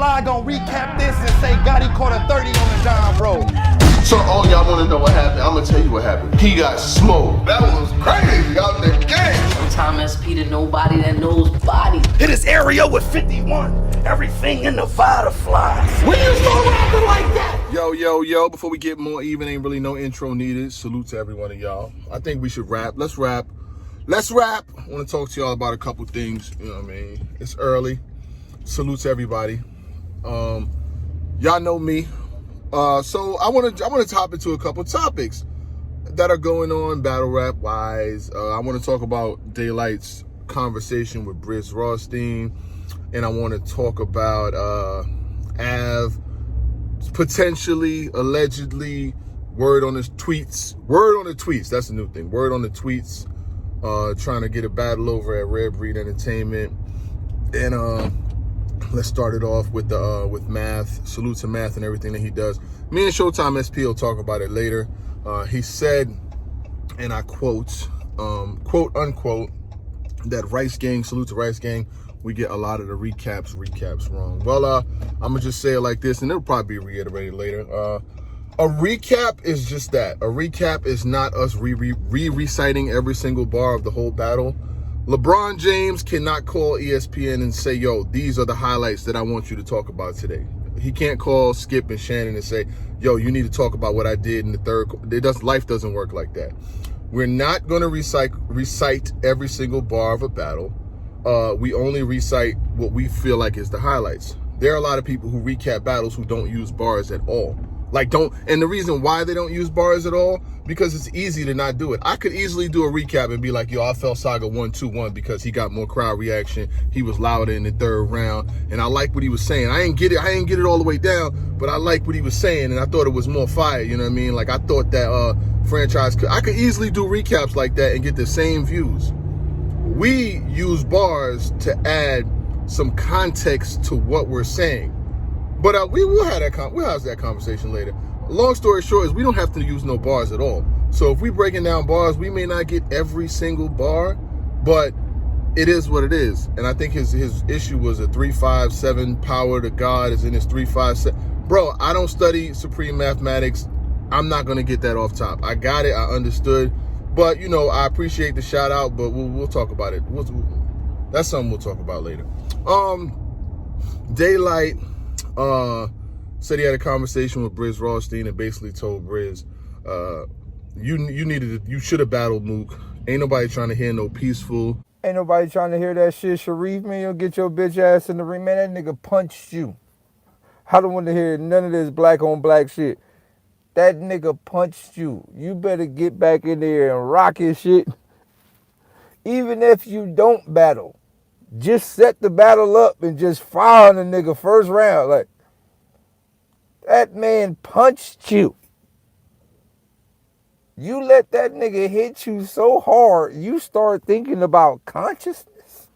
Fly gonna recap this and say Gotti caught a 30 on the John Road. So all y'all wanna know what happened? I'm gonna tell you what happened. He got smoked. That was crazy out the game. Sometimes SP to nobody that knows body. Hit his area with 51. Everything in Nevada flies. When you start rapping like that? Yo, before we get more even, ain't really no intro needed. Salute to every one of y'all. I think we should rap. Let's rap. I wanna talk to y'all about a couple things. You know what I mean? It's early. Salute to everybody. Y'all know me. So I want to hop into a couple topics that are going on battle rap wise. I want to talk about Daylyt's conversation with Brizz Rawsteen, and I want to talk about Av potentially, allegedly, word on the tweets. That's the new thing. Word on the tweets. Trying to get a battle over at Red Breed Entertainment, and let's start it off with the with Math. Salute to Math and everything that he does. Me and Showtime SP will talk about it later. He said, and I quote unquote, that Rice Gang, salute to Rice Gang, we get a lot of the recaps wrong. Well, I'm gonna just say it like this, and it'll probably be reiterated later. A recap is just that. A recap is not us reciting every single bar of the whole battle. LeBron James cannot call ESPN and say, yo, these are the highlights that I want you to talk about today. He can't call Skip and Shannon and say, yo, you need to talk about what I did in the third. Life doesn't work like that. We're not going to recite every single bar of a battle. We only recite what we feel like is the highlights. There are a lot of people who recap battles who don't use bars at all. And the reason why they don't use bars at all, because it's easy to not do it. I could easily do a recap and be like, yo, I felt Saga 1-2-1 because he got more crowd reaction. He was louder in the third round, and I like what he was saying. I didn't get it all the way down, but I like what he was saying, and I thought it was more fire, you know what I mean? Like, I thought that I could easily do recaps like that and get the same views. We use bars to add some context to what we're saying. But we'll have that conversation later. Long story short is we don't have to use no bars at all. So if we're breaking down bars, we may not get every single bar, but it is what it is. And I think his issue was a 3-5-7 power to God is in his 3-5-7. Bro, I don't study supreme mathematics. I'm not gonna get that off top. I got it. I understood. But you know, I appreciate the shout out. But we'll talk about it. That's something we'll talk about later. Daylyt said he had a conversation with Brizz Rawsteen and basically told Briz, you should have battled Mook. Ain't nobody trying to hear no peaceful. Ain't nobody trying to hear that shit. Shareef, man, you'll get your bitch ass in the ring. Man, that nigga punched you. I don't want to hear none of this black on black shit. That nigga punched you. You better get back in there and rock his shit. Even if you don't battle, just set the battle up and just fire on the nigga first round. Like, that man punched you. You let that nigga hit you so hard, you start thinking about consciousness.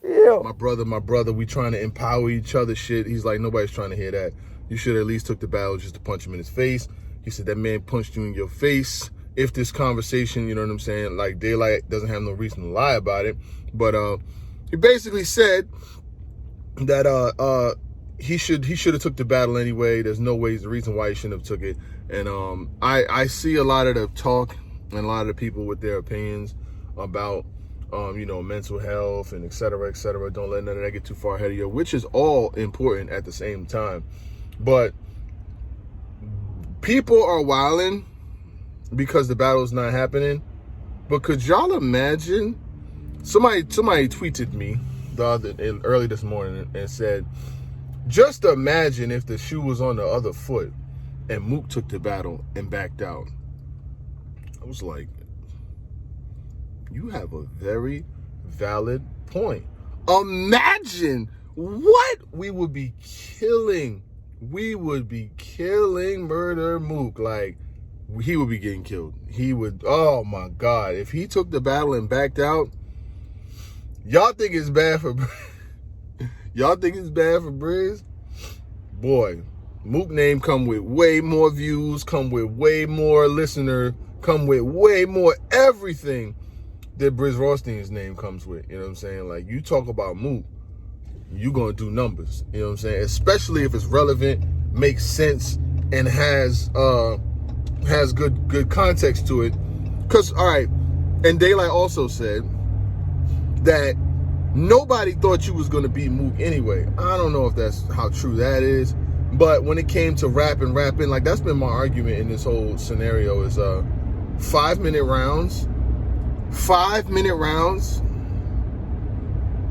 Yeah. My brother, we trying to empower each other shit. He's like, nobody's trying to hear that. You should at least took the battle just to punch him in his face. He said that man punched you in your face. If this conversation, you know what I'm saying, like Daylyt doesn't have no reason to lie about it. But he basically said that he should have took the battle anyway. There's no ways the reason why he shouldn't have took it. And I see a lot of the talk and a lot of the people with their opinions about mental health and et cetera, et cetera. Don't let none of that get too far ahead of you, which is all important at the same time. But people are wilding because the battle's not happening. But could y'all imagine? Somebody tweeted me early this morning and said, just imagine if the shoe was on the other foot and Mook took the battle and backed out. I was like, you have a very valid point. Imagine what we would be killing. We would be killing Murder Mook. Like, he would be getting killed. He would, oh my God. If he took the battle and backed out, y'all think it's bad for y'all think it's bad for Briz? Boy, Mook name come with way more views, come with way more listener, come with way more everything that Brizz Rawsteen's name comes with. You know what I'm saying? Like, you talk about Mook, you're gonna do numbers. You know what I'm saying? Especially if it's relevant, makes sense, and has good context to it. Cause all right, and Daylyt also said that nobody thought you was gonna beat Mook anyway. I don't know if that's how true that is, but when it came to rapping, like that's been my argument in this whole scenario is 5-minute rounds. 5-minute rounds.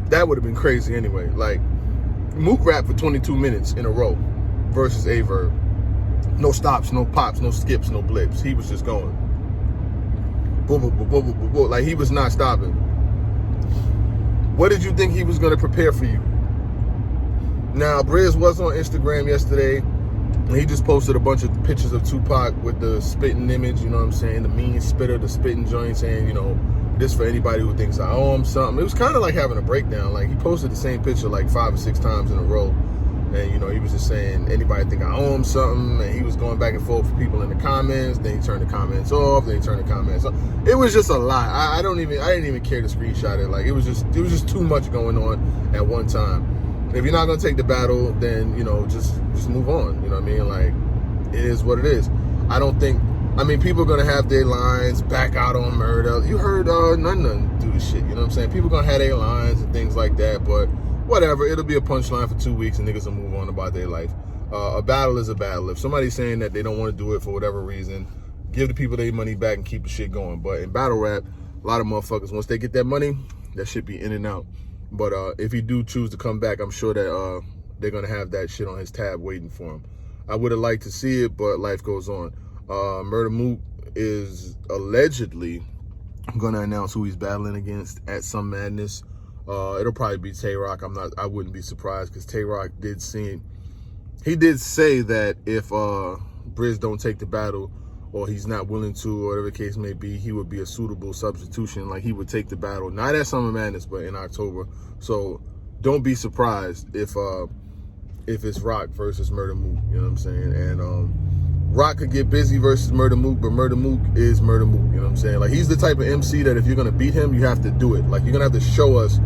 That would have been crazy anyway. Like Mook rapped for 22 minutes in a row versus Averb. No stops, no pops, no skips, no blips. He was just going. Boom, boom, boom, boom, boom, boom, boom. Like he was not stopping. What did you think he was going to prepare for you? Now, Briz was on Instagram yesterday, and he just posted a bunch of pictures of Tupac with the spitting image, you know what I'm saying? The mean spitter, the spitting joint, saying, you know, this for anybody who thinks I owe him something. It was kind of like having a breakdown. Like, he posted the same picture like 5 or 6 times in a row. And, you know, he was just saying, anybody think I owe him something? And he was going back and forth for people in the comments. Then he turned the comments off. Then he turned the comments off. It was just a lot. I didn't even care to screenshot it. Like, it was just too much going on at one time. If you're not going to take the battle, then, you know, just move on. You know what I mean? Like, it is what it is. I mean, people are going to have their lines, back out on murder. You heard none do the shit. You know what I'm saying? People are going to have their lines and things like that. But whatever, it'll be a punchline for 2 weeks and niggas will move on about their life. A battle is a battle. If somebody's saying that they don't want to do it for whatever reason, give the people their money back and keep the shit going. But in battle rap, a lot of motherfuckers, once they get that money, that shit be in and out. But if he do choose to come back, I'm sure that they're going to have that shit on his tab waiting for him. I would have liked to see it, but life goes on. Murder Mook is allegedly going to announce who he's battling against at Some Madness. It'll probably be Tay-Rock. I wouldn't be surprised because Tay-Rock did say that if Brizz don't take the battle or he's not willing to, or whatever the case may be, he would be a suitable substitution. Like, he would take the battle, not at Summer Madness, but in October. So don't be surprised if it's Rock versus Murder Mook, you know what I'm saying? And Rock could get busy versus Murder Mook, but Murder Mook is Murder Mook, you know what I'm saying? Like, he's the type of MC that if you're gonna beat him, you have to do it. Like, you're gonna have to show us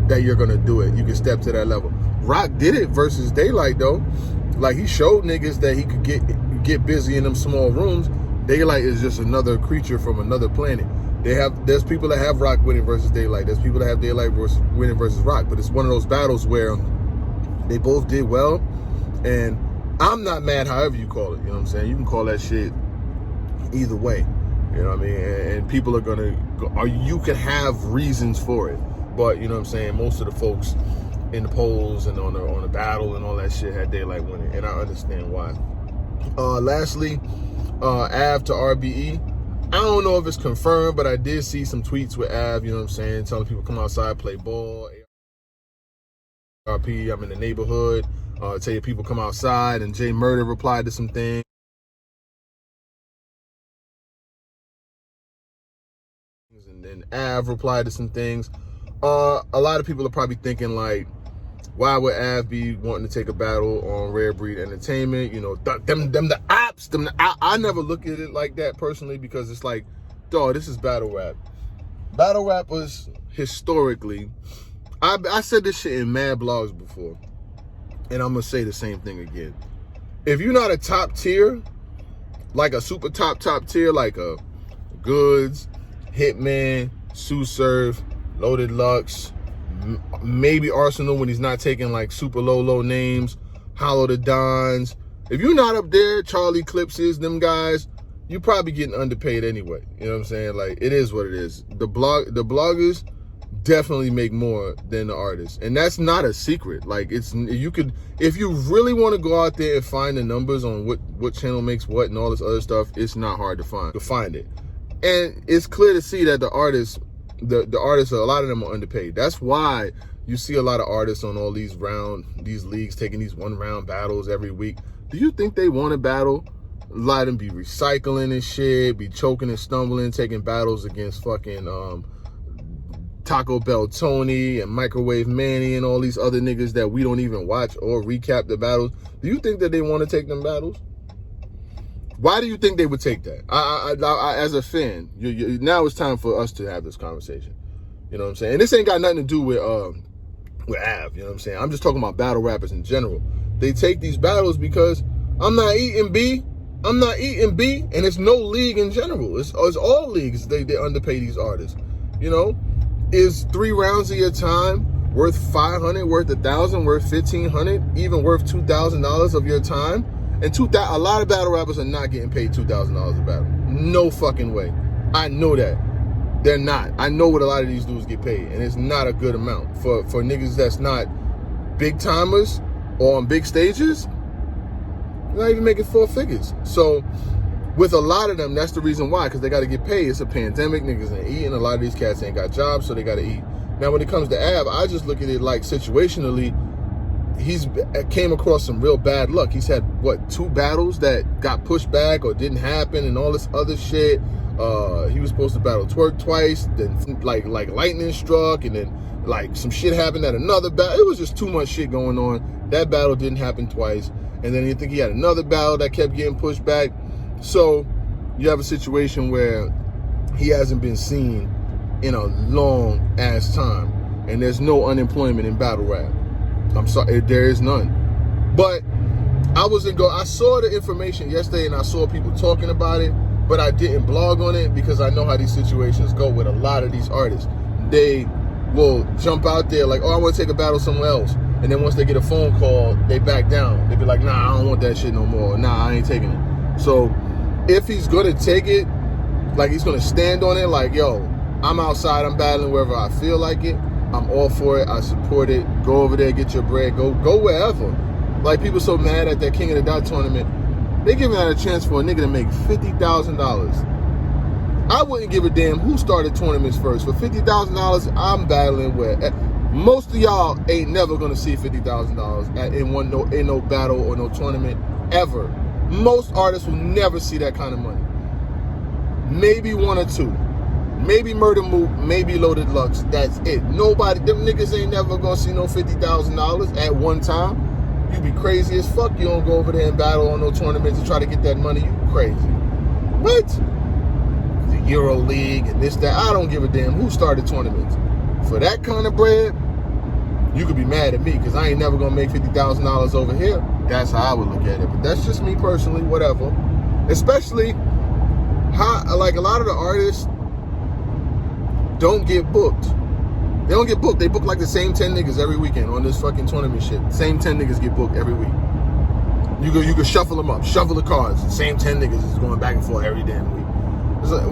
that you're gonna do it. You can step to that level. Rock did it versus Daylyt though. Like, he showed niggas that he could get busy in them small rooms. Daylyt is just another creature from another planet. There's people that have Rock winning versus Daylyt. There's people that have Daylyt winning versus Rock. But it's one of those battles where they both did well. And I'm not mad however you call it. You know what I'm saying? You can call that shit either way. You know what I mean? And people are gonna, or you can have reasons for it. But you know what I'm saying? Most of the folks in the polls and on the battle and all that shit had Daylyt winning, and I understand why. Lastly, Av to RBE. I don't know if it's confirmed, but I did see some tweets with Av, you know what I'm saying, telling people come outside, play ball. RP, I'm in the neighborhood. Tell you people come outside, and Jay Murder replied to some things. And then Av replied to some things. A lot of people are probably thinking like, why would Av be wanting to take a battle on Rare Breed Entertainment? You know, them the ops. I never look at it like that personally, because it's like, dog, this is battle rap. Battle rap was historically, I said this shit in mad blogs before, and I'm gonna say the same thing again. If you're not a top tier, like a super top tier, like a Goods, Hitman, Sue Surf, Loaded Lux, maybe Arsenal when he's not taking like super low names, Hollow the Dons. If you're not up there, Charlie Clipses, them guys, you're probably getting underpaid anyway. You know what I'm saying? Like, it is what it is. The bloggers definitely make more than the artists, and that's not a secret. Like, if you really want to go out there and find the numbers on what channel makes what and all this other stuff, it's not hard to find it. And it's clear to see that the artists, a lot of them are underpaid. That's why you see a lot of artists on all these leagues taking these 1-round battles every week. Do you think they want to battle? A lot of them be recycling and shit, be choking and stumbling, taking battles against fucking Taco Bell Tony and Microwave Manny and all these other niggas that we don't even watch or recap the battles. Do you think that they want to take them battles? Why do you think they would take that? I as a fan, now it's time for us to have this conversation. You know what I'm saying? And this ain't got nothing to do with with Av, you know what I'm saying? I'm just talking about battle rappers in general. They take these battles because I'm not eating B, and it's no league in general. It's all leagues. They underpay these artists. You know, is 3 rounds of your time worth $500, worth $1,000, worth $1,500, even worth $2,000 of your time? And a lot of battle rappers are not getting paid $2,000 a battle. No fucking way. I know that. They're not. I know what a lot of these dudes get paid, and it's not a good amount for niggas that's not big timers or on big stages. They're not even making 4 figures. So with a lot of them, that's the reason why, because they got to get paid. It's a pandemic. Niggas ain't eating. A lot of these cats ain't got jobs, so they got to eat. Now, when it comes to Av, I just look at it like situationally, he's came across some real bad luck. He's had, 2 battles that got pushed back or didn't happen and all this other shit. He was supposed to battle Twerk twice, then like lightning struck, and then like some shit happened at another battle. It was just too much shit going on. That battle didn't happen twice. And then you think he had another battle that kept getting pushed back. So you have a situation where he hasn't been seen in a long ass time. And there's no unemployment in battle rap. I'm sorry, there is none. But I saw the information yesterday and I saw people talking about it, but I didn't blog on it because I know how these situations go with a lot of these artists. They will jump out there like, oh, I want to take a battle somewhere else. And then once they get a phone call, they back down. They be like, nah, I don't want that shit no more. Nah, I ain't taking it. So if he's going to take it, like he's going to stand on it, like, yo, I'm outside, I'm battling wherever I feel like it. I'm all for it. I support it. Go over there, get your bread. Go wherever. Like, people so mad at that King of the Dot tournament. They giving out a chance for a nigga to make $50,000. I wouldn't give a damn who started tournaments first. For $50,000, I'm battling where most of y'all ain't never gonna see $50,000 in no battle or no tournament ever. Most artists will never see that kind of money. Maybe 1 or 2. Maybe Murder Mook, maybe Loaded Lux. That's it. Nobody, them niggas ain't never gonna see no $50,000 at one time. You be crazy as fuck. You don't go over there and battle on no tournaments and try to get that money. You crazy. What? The Euro League and this, that. I don't give a damn who started tournaments. For that kind of bread, you could be mad at me because I ain't never gonna make $50,000 over here. That's how I would look at it. But that's just me personally, whatever. Especially how, like, a lot of the artists don't get booked. They don't get booked. They book like the same 10 niggas every weekend on this fucking tournament shit. Same 10 niggas get booked every week. You could shuffle them up, shuffle the cards. The same 10 niggas is going back and forth every damn week. It's like,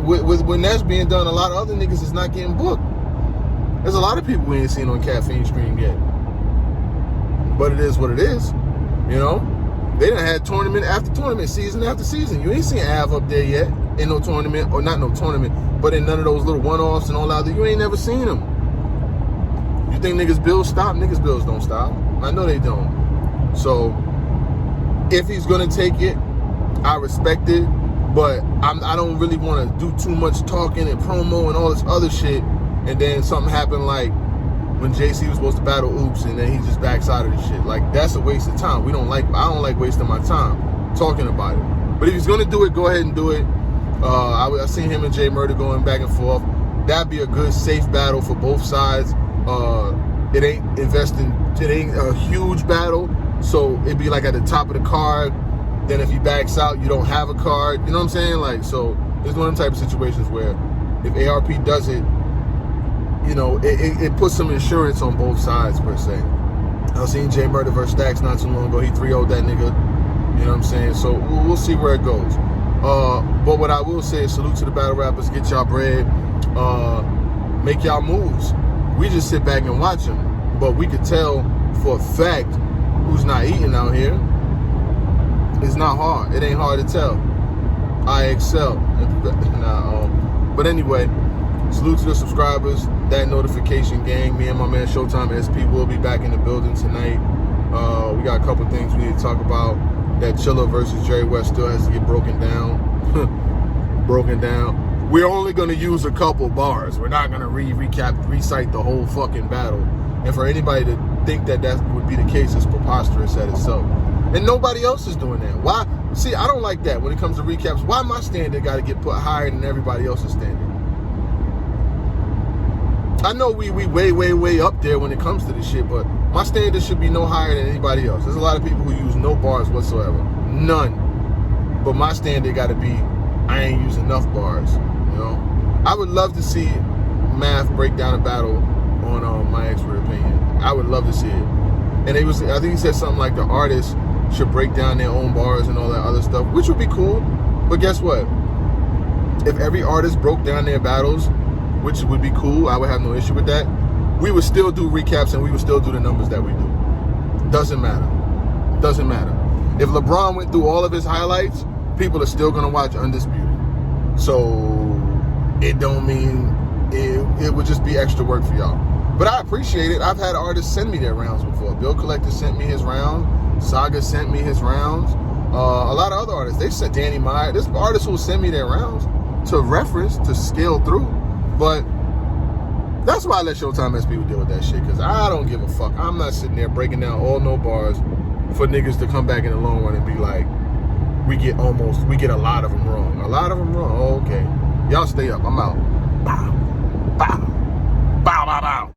when that's being done, a lot of other niggas is not getting booked. There's a lot of people we ain't seen on Caffeine Stream yet. But it is what it is. You know? They done had tournament after tournament, season after season. You ain't seen Av up there yet in no tournament, or not no tournament, but in none of those little one-offs and all out there. You ain't never seen them. You think niggas' bills stop? Niggas' bills don't stop. I know they don't. So, if he's gonna take it, I respect it, but I don't really want to do too much talking and promo and all this other shit, and then something happened like when JC was supposed to battle Oops, and then he just backs out of this shit. Like, that's a waste of time. I don't like wasting my time talking about it. But if he's gonna do it, go ahead and do it. I seen him and Jay Murder going back and forth. That'd be a good, safe battle for both sides. It ain't a huge battle, so it'd be like at the top of the card. Then if he backs out, you don't have a card. You know what I'm saying? Like, so it's one of them type of situations where if ARP does it, you know, it puts some insurance on both sides per se. I seen Jay Murder versus Stacks not too long ago. He 3-0'd that nigga. You know what I'm saying? So we'll see where it goes. But what I will say is salute to the battle rappers. Get y'all bread. Make y'all moves. We just sit back and watch them. But we could tell for a fact who's not eating out here. It's not hard. It ain't hard to tell. I excel. But anyway, salute to the subscribers, that notification gang. Me and my man Showtime SP will be back in the building tonight. We got a couple things we need to talk about. That Chilla versus Jerry West still has to get broken down. We're only going to use a couple bars. We're not going to recite the whole fucking battle. And for anybody to think that would be the case is preposterous at itself. And nobody else is doing that. Why? See, I don't like that when it comes to recaps. Why my standard got to get put higher than everybody else's standard? I know we way up there when it comes to this shit, but my standard should be no higher than anybody else. There's a lot of people who use no bars whatsoever. None. But my standard got to be, I ain't use enough bars, you know? I would love to see Math break down a battle on My Expert Opinion. I would love to see it. And I think he said something like the artists should break down their own bars and all that other stuff, which would be cool. But guess what? If every artist broke down their battles, which would be cool, I would have no issue with that, we would still do recaps and we would still do the numbers that we do. Doesn't matter. Doesn't matter. If LeBron went through all of his highlights, people are still going to watch Undisputed. So it don't mean it would just be extra work for y'all. But I appreciate it. I've had artists send me their rounds before. Bill Collector sent me his round. Saga sent me his rounds. A lot of other artists, they sent Danny Meyer. There's artists who send me their rounds to reference, to scale through. But that's why I let Showtime SP deal with that shit, because I don't give a fuck. I'm not sitting there breaking down all no bars for niggas to come back in the long run and be like, we get a lot of them wrong. A lot of them wrong. Oh, okay. Y'all stay up. I'm out. Bow. Bow. Bow, bow, bow.